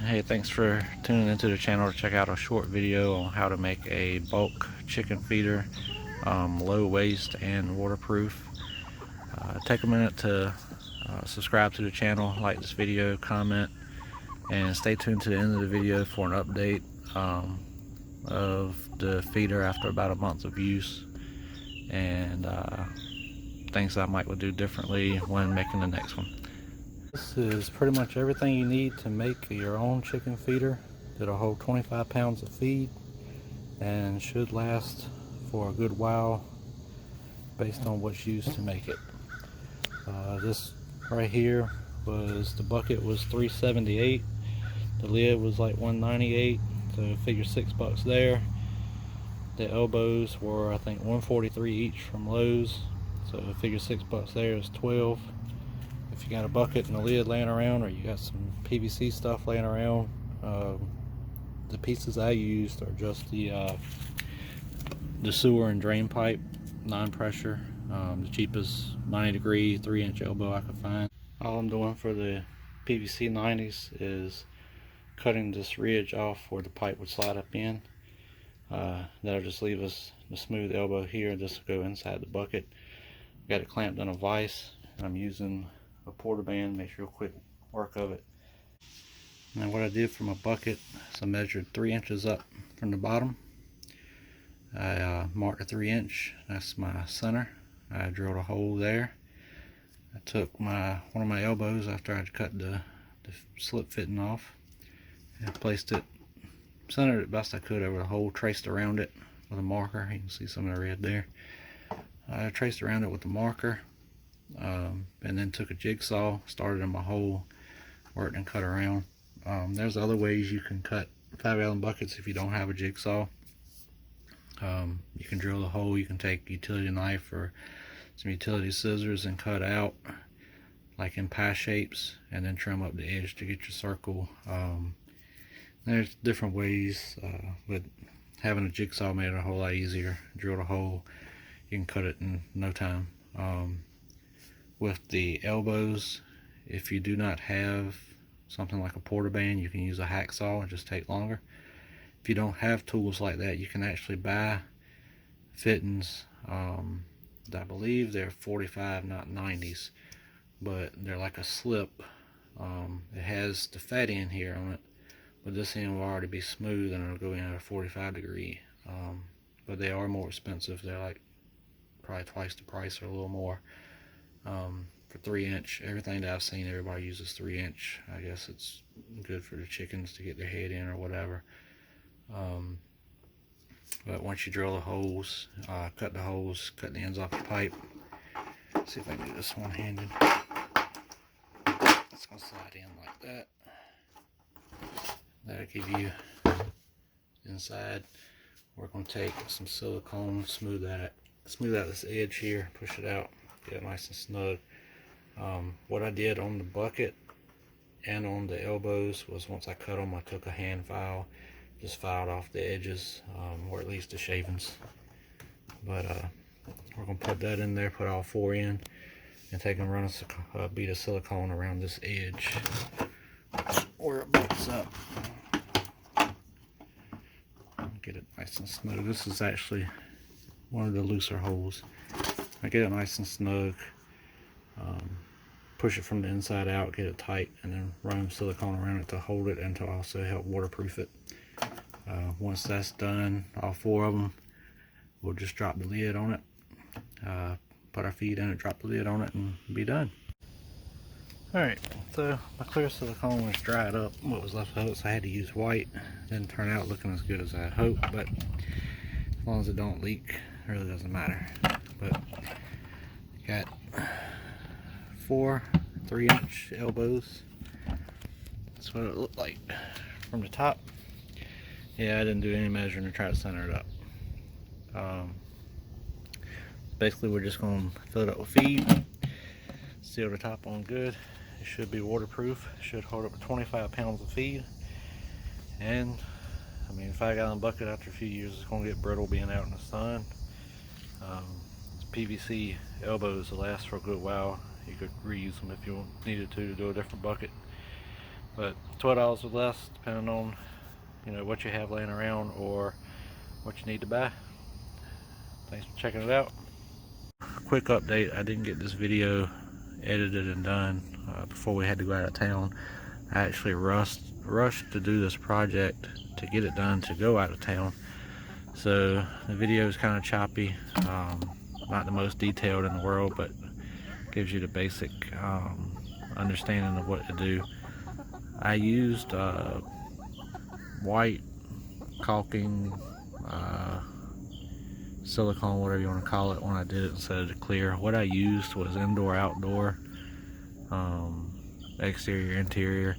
Hey, thanks for tuning into the channel to check out a short video on how to make a bulk chicken feeder, low waste and waterproof. Take a minute to subscribe to the channel, like this video, comment, and stay tuned to the end of the video for an update of the feeder after about a month of use, and things I might do differently when making the next one. This is pretty much everything you need to make your own chicken feeder. It'll hold 25 pounds of feed and should last for a good while based on what's used to make it. This right here was, the bucket was $3.78, the lid was like $1.98, so figure $6 there. The elbows were I think $1.43 each from Lowe's, so figure $6 there is $12. If you got a bucket and a lid laying around, or you got some PVC stuff laying around, the pieces I used are just the sewer and drain pipe, non-pressure, the cheapest 90-degree 3-inch elbow I could find. All I'm doing for the PVC 90s is cutting this ridge off where the pipe would slide up in. That'll just leave us the smooth elbow here. This will go inside the bucket. Got it clamped on a vise, and I'm using a porter band, make real quick work of it. Now what I did for my bucket is I measured 3 inches up from the bottom. I marked a 3-inch, that's my center. I drilled a hole there. I took one of my elbows after I'd cut the slip fitting off, and placed it, centered it best I could over the hole, traced around it with a marker. You can see some of the red there. I traced around it with the marker, and then took a jigsaw, started in my hole, worked and cut around. There's other ways you can cut 5-gallon buckets if you don't have a jigsaw. You can drill the hole, you can take a utility knife or some utility scissors and cut out like in pie shapes, and then trim up the edge to get your circle. There's different ways, but having a jigsaw made it a whole lot easier. Drill a hole, you can cut it in no time. With the elbows, if you do not have something like a porter band, you can use a hacksaw and just take longer. If you don't have tools like that, you can actually buy fittings. I believe they're 45, not 90s, but they're like a slip. It has the fat end here on it, but this end will already be smooth and it'll go in at a 45 degree. But they are more expensive. They're like probably twice the price or a little more. For 3-inch, everything that I've seen, everybody uses 3-inch. I guess it's good for the chickens to get their head in or whatever. But once you drill the holes, cut the holes, cut the ends off the pipe. Let's see if I can do this one-handed. It's gonna slide in like that. That'll give you inside. We're gonna take some silicone, smooth out this edge here, push it out, get it nice and snug. What I did on the bucket and on the elbows was, once I cut them, I took a hand file, just filed off the edges, or at least the shavings. But we're gonna put that in there, put all 4 in, and take and run a bead of silicone around this edge where it butts up. Get it nice and snug. This is actually one of the looser holes. I get it nice and snug, push it from the inside out, get it tight, and then run silicone around it to hold it and to also help waterproof it. Once that's done, all 4 of them, we'll just drop the lid on it, put our feed in it, drop the lid on it, and be done. Alright, so my clear silicone was dried up. What was left of it, so I had to use white. Didn't turn out looking as good as I hoped, but as long as it don't leak, it really doesn't matter. But got 4 3-inch elbows. That's what it looked like from the top. Yeah, I didn't do any measuring to try to center it up. Basically, we're just going to fill it up with feed, seal the top on good. It should be waterproof. It should hold up to 25 pounds of feed. And I mean, 5-gallon bucket after a few years is going to get brittle being out in the sun. PVC elbows will last for a good while. You could reuse them if you needed to do a different bucket. but $12 or less, depending on what you have laying around or what you need to buy. Thanks for checking it out. Quick update: I didn't get this video edited and done before we had to go out of town. I actually rushed to do this project to get it done to go out of town, so the video is kind of choppy, not the most detailed in the world, but gives you the basic understanding of what to do. I used white caulking, silicone, whatever you want to call it, when I did it instead of the clear. What I used was indoor outdoor, exterior interior.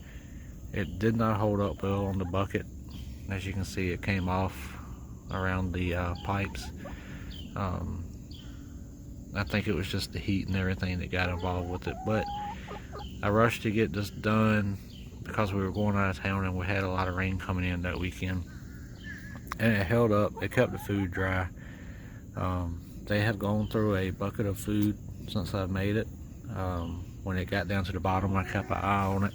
It did not hold up well on the bucket. As you can see, it came off around the pipes. I think it was just the heat and everything that got involved with it, but I rushed to get this done because we were going out of town and we had a lot of rain coming in that weekend, and it held up. It kept the food dry. They have gone through a bucket of food since I've made it. When it got down to the bottom, I kept an eye on it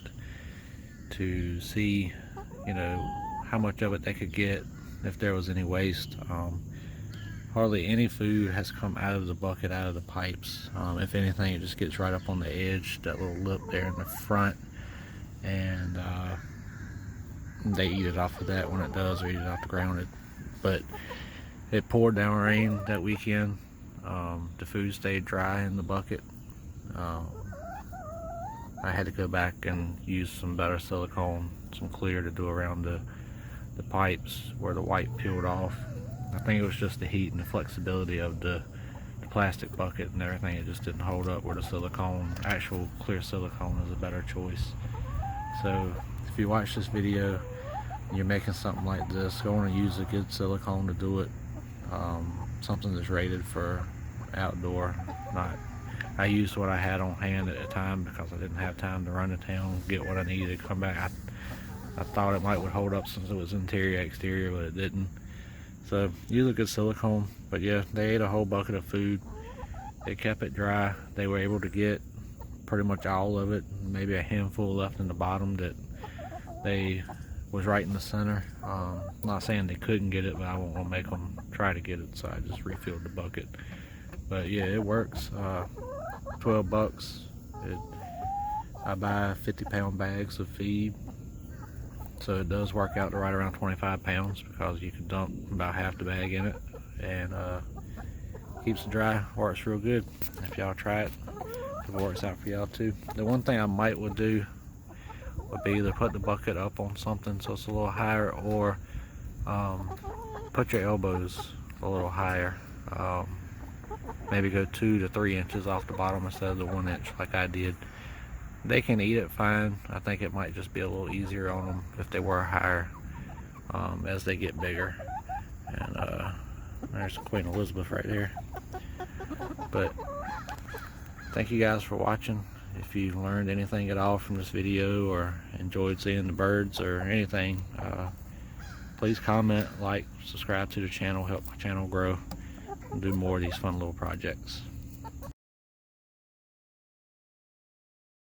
to see how much of it they could get, if there was any waste. Hardly any food has come out of the bucket, out of the pipes. If anything, it just gets right up on the edge, that little lip there in the front, and they eat it off of that when it does, or eat it off the ground. But it poured down rain that weekend. The food stayed dry in the bucket. I had to go back and use some better silicone, some clear, to do around the pipes where the white peeled off. I think it was just the heat and the flexibility of the plastic bucket and everything. It just didn't hold up, where the silicone, actual clear silicone, is a better choice. So if you watch this video and you're making something like this, go on and use a good silicone to do it. Something that's rated for outdoor. I used what I had on hand at the time because I didn't have time to run to town, get what I needed, come back. I thought it would hold up since it was interior exterior, but it didn't. So use a good silicone. But yeah, they ate a whole bucket of food. They kept it dry. They were able to get pretty much all of it, maybe a handful left in the bottom that they was right in the center. Not saying they couldn't get it, but I won't want to make them try to get it, so I just refilled the bucket. But yeah, it works. $12. I buy 50-pound bags of feed, so it does work out to right around 25 pounds, because you can dump about half the bag in it, and keeps it dry. Works real good. If y'all try it, it works out for y'all too. The one thing I would do would be either put the bucket up on something so it's a little higher, or put your elbows a little higher. Maybe go 2 to 3 inches off the bottom instead of the 1 inch like I did. They can eat it fine. I think it might just be a little easier on them if they were higher as they get bigger. And there's Queen Elizabeth right there. But thank you guys for watching. If you learned anything at all from this video, or enjoyed seeing the birds or anything, please comment, like, subscribe to the channel, help my channel grow, and do more of these fun little projects.